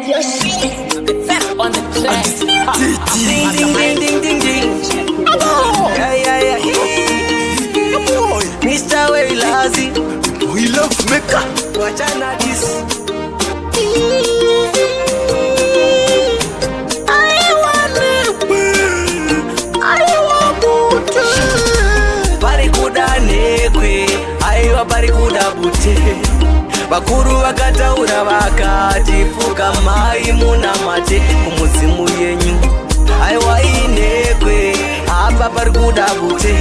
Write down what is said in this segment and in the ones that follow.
You're sick on the track. Ding ding ding ding ding ding. Yeah yeah yeah. Mr. Wailazi, we love Mecca. Wachana this. Aiwa pari kuda bute bakuru vakataura vakati fuka mai muna mate kumuzimu yenyu aiwa inekwe apa pari kuda bute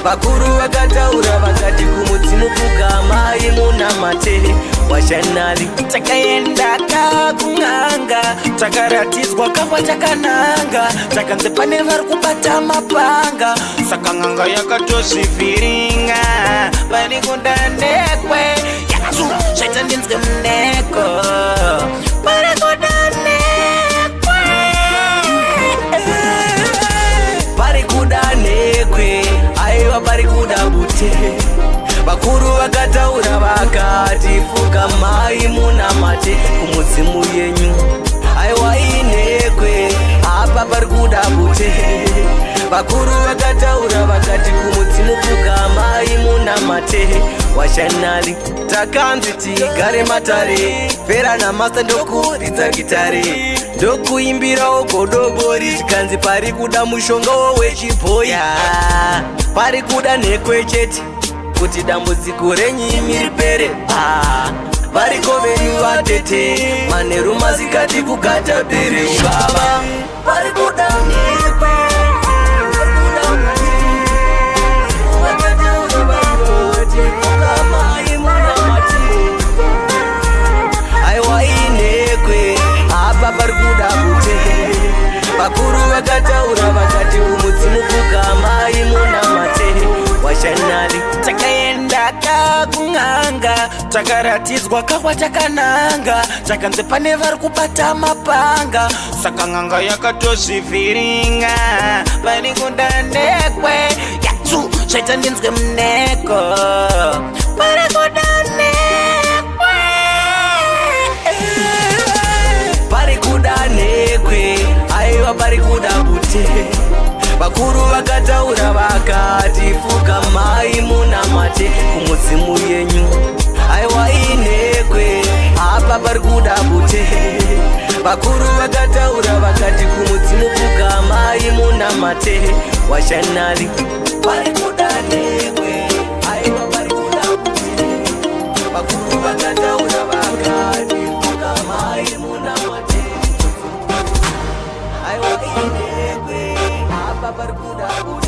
bakuru vakataura vakati kumuzimu fuka mai muna mate washanali takaenda kakunganga takaratidzwa kapa takananga takanze pane vari kubata mapanga saka nganga yakatozviviringa pani kudanekwe yatu zvaita ndinzwe muneko pani kudanekwe pari kudanekwe aiwa pari kuda bute bakuru vakataura vakati fuka mai muna mate kumuzimu yenyu aiwa inekwe apa pari kuda bute bakuru vakataura vakati kumuzimu fuka mai muna mate washanali takanzi tigare matare fera namasa ndokuridza gitare ndokuimbirawo godobori tikanzi pari kuda mushongawo wechibhoya pari kuda nekwe chete kuti dambudziko renyimi ripere variko venyu vatete manheru masikati kugata bere baba vari kuda nekwe aiwa inekwe apa pari kuda bute vakuru vakataura vakati kumuzimu fuka mai muna mate washanali takaenda kakunganga takaratidzwa kakwa takananga takanze pane vari kubata mapanga saka nganga yakatozviviringa pani kudanekwe yatu zvaita ndinzwe muneko pari kudanekwe pari kudanekwe aiwa pari kuda bute bakuru vakataura vakati fuka mai muna mate kumuzimu yenyu aiwa inekwe apa pari kuda bute bakuru vakataura vakati kumuzimu fuka mai muna mate washanali pari kuda nekwe aiwa pari kuda bute bakuru vakataura vakati fuka mai muna mate aiwa inekwe apa pari kuda bute